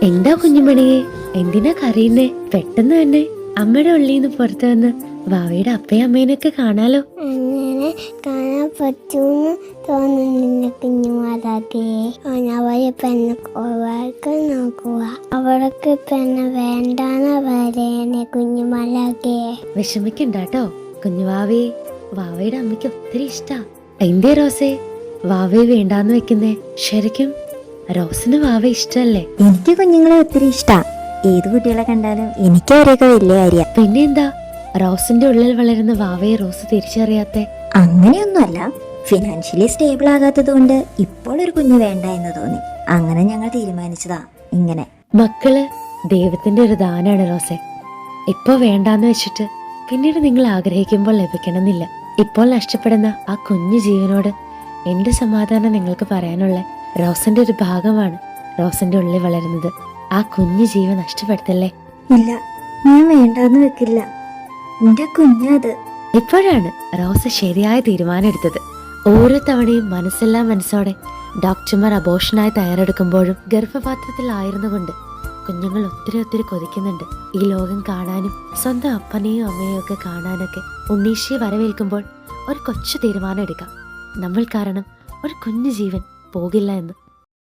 എന്താ കുഞ്ഞുമണിയെ, എന്തിനാ കരയുന്നേ? പെട്ടെന്ന് തന്നെ അമ്മയുടെ ഉള്ളിന്ന് പുറത്തു വന്ന് വാവയുടെ അപ്പയും അമ്മേനൊക്കെ കാണാലോ. അങ്ങനെ കാണാൻ പറ്റൂന്ന് തോന്നുന്നില്ല കുഞ്ഞുമാതാക്കേ. അവരെ പെണ്ണെ കൊവാക്കാൻ നോക്കുക. അവർക്ക് പെണ്ണെ വേണ്ടാന്ന് പറയണേ കുഞ്ഞുമാലാക്കേ. വിഷമിക്കണ്ടാട്ടോ കുഞ്ഞുവാവേ, വാവയുടെ അമ്മയ്ക്ക് ഒത്തിരി ഇഷ്ടാ. എന്തേ റോസേ വാവയെ വേണ്ടാന്ന് വെക്കുന്നേ? ശരിക്കും റോസിന് വാവ ഇഷ്ടല്ലേ? എനിക്ക് കുഞ്ഞുങ്ങളെ ഒത്തിരി ഇഷ്ടാ. ഏത് കുട്ടികളെ കണ്ടാലും എനിക്ക് അവരെയൊക്കെ വലിയ കാര്യ. പിന്നെന്താ റോസിന്റെ ഉള്ളിൽ വളരുന്ന വാവയെ റോസ് തിരിച്ചറിയാത്തെ? അങ്ങനെയൊന്നുമല്ല, ഫിനാൻഷ്യലി സ്റ്റേബിൾ ആകാത്തത് കൊണ്ട് ഇപ്പോൾ ഒരു കുഞ്ഞ് വേണ്ട എന്ന് തോന്നി. അങ്ങനെ ഞങ്ങൾ തീരുമാനിച്ചതാ ഇങ്ങനെ. മക്കള് ദൈവത്തിന്റെ ഒരു ദാനാണ് റോസെ. ഇപ്പൊ വേണ്ടാന്ന് വെച്ചിട്ട് പിന്നീട് നിങ്ങൾ ആഗ്രഹിക്കുമ്പോൾ ലഭിക്കണമെന്നില്ല. ഇപ്പോൾ നഷ്ടപ്പെടുന്ന ആ കുഞ്ഞു ജീവനോട് എന്റെ സമാധാനം നിങ്ങൾക്ക് പറയാനുള്ള റോസിന്റെ ഒരു ഭാഗമാണ് റോസിന്റെ ഉള്ളിൽ വളരുന്നത്. ആ കുഞ്ഞു ജീവൻ നഷ്ടപ്പെടുത്തല്ലേ. ഇല്ല, ഞാൻ വേണ്ടെന്ന് വെക്കില്ല. എന്റെ കുഞ്ഞത്. ഇപ്പോഴാണ് റോസ് ശരിയായ തീരുമാനം എടുത്തത്. ഓരോ തവണയും മനസ്സെല്ലാം മനസ്സോടെ ഡോക്ടർമാർ അബോഷനായി തയ്യാറെടുക്കുമ്പോഴും ഗർഭപാത്രത്തിലായിരുന്നുകൊണ്ട് കുഞ്ഞുങ്ങൾ ഒത്തിരി കൊതിക്കുന്നുണ്ട് ഈ ലോകം കാണാനും സ്വന്തം അപ്പനെയും അമ്മയും ഒക്കെ കാണാനൊക്കെ. ഉണ്ണീശയെ വരവേൽക്കുമ്പോൾ ഒരു കൊച്ചു തീരുമാനം എടുക്കാം. നമ്മൾ കാരണം ഒരു കുഞ്ഞു ജീവൻ പോകില്ല എന്ന്.